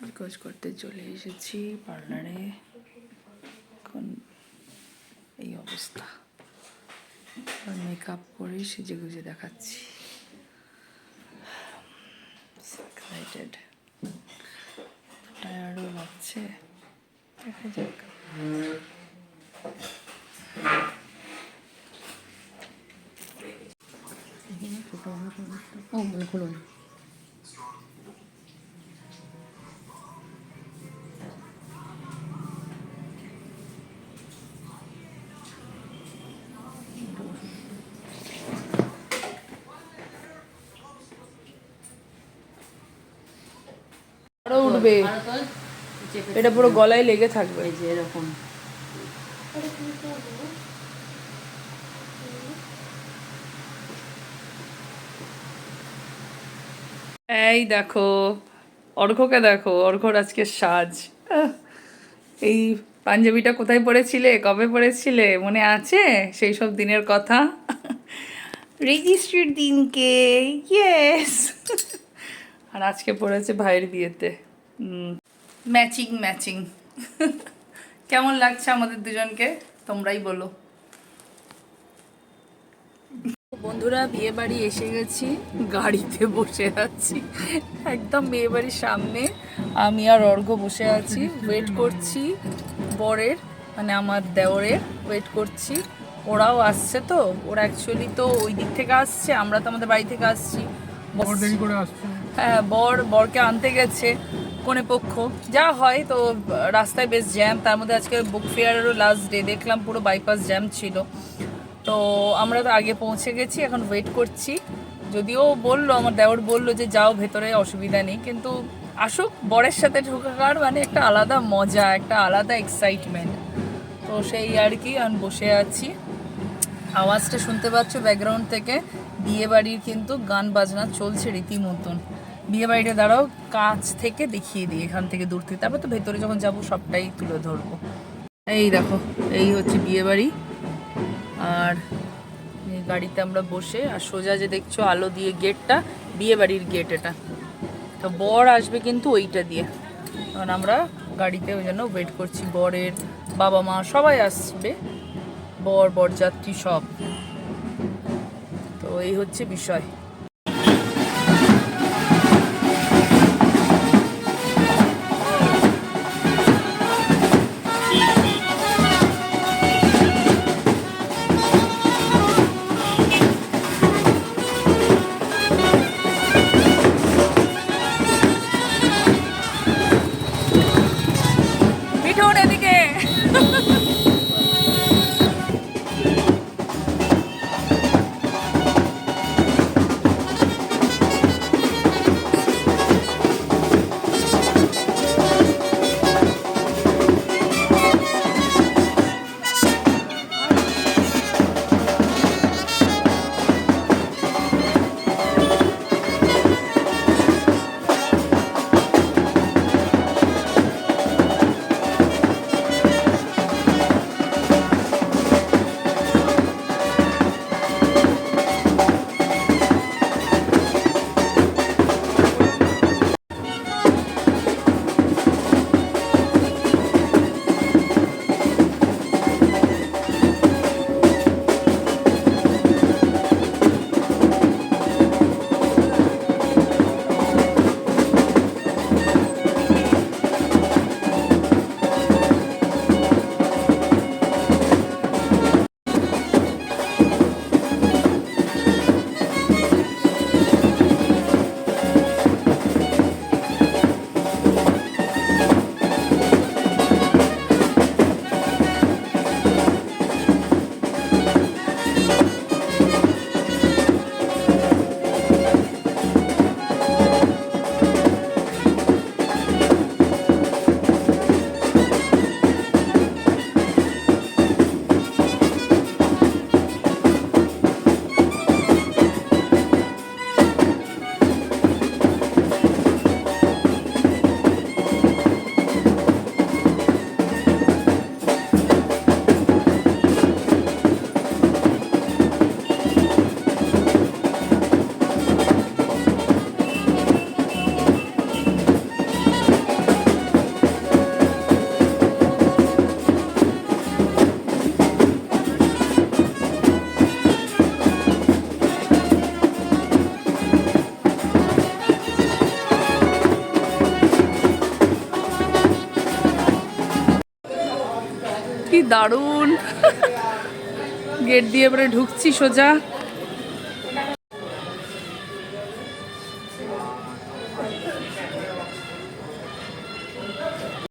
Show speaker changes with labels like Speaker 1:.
Speaker 1: সাজগোজ করতে চলে এসেছি পার্লারে। এখন এই অবস্থা, মেকআপ করে সেজে গুজে দেখাচ্ছি। এক্সাইটেড, টায়ার্ডও লাগছে, দেখা যাক। ও খুলুন। আরো উঠবে, এটা পুরো গলায় লেগে থাকবে এই যে এরকম। এই দেখো অর্ঘ্যকে দেখো, অর্ঘ্যর আজকে সাজ। এই পাঞ্জাবিটা কোথায় পড়েছিলে, কবে পড়েছিলে, মনে আছে সেই সব দিনের কথা? রেজিস্ট্রির দিনকে, ইয়েস। আর আজকে পড়েছে ভাইয়ের বিয়েতে। Matching matching. কেমন লাগছে আমাদের দুজনকে তোমরাই বলো। বন্ধুরা, বিয়ে বাড়ি এসে গেছি, গাড়িতে বসে আছি একদম বিয়ে বাড়ির সামনে। আমি আর অর্ঘ্য বসে আছি, ওয়েট করছি বরের, মানে আমার দেওরের ওয়েট করছি। ওরাও আসছে, তো ওরা অ্যাকচুয়ালি তো ওই দিক থেকে আসছে, আমরা তো আমাদের বাড়ি থেকে আসছি। হ্যাঁ, বরকে আনতে গেছে কনে পক্ষ, যা হয় তো। রাস্তায় বেশ জ্যাম, তার মধ্যে আজকে বুক ফেয়ারেরও লাস্ট ডে, দেখলাম পুরো বাইপাস জ্যাম ছিল। তো আমরা তো আগে পৌঁছে গেছি, এখন ওয়েট করছি। যদিও বললো, আমার দেওর বললো যে যাও ভেতরে, অসুবিধা নেই, কিন্তু আসুক, বরের সাথে ঢোকার মানে একটা আলাদা মজা, একটা আলাদা এক্সাইটমেন্ট। তো সেই আর কি, আমি বসে আছি। আওয়াজটা শুনতে পাচ্ছ ব্যাকগ্রাউন্ড থেকে, বিয়ে বাড়ির কিন্তু গান বাজনা চলছে রীতিমতন। বিয়ে বাড়িটা দাঁড়াও কাছ থেকে দেখিয়ে দিই, এখান থেকে দূর থেকে, তারপর তো ভেতরে যখন যাব সবটাই তুলে ধরবো। এই দেখো, এই হচ্ছে বিয়ে বাড়ি। আর এই গাড়িতে আমরা বসে, আর সোজা যে দেখছো আলো দিয়ে গেটটা, বিয়ে বাড়ির গেট এটা। তো বর আসবে কিন্তু ওইটা দিয়ে, কারণ আমরা গাড়িতে ওই জন্য ওয়েট করছি। বরের বাবা মা সবাই আসবে, বরযাত্রী সব। তো এই হচ্ছে বিষয়। মিঠুন এদিকে। কি দারুণ। গেট দিয়ে এবারে ঢুকছি সোজা।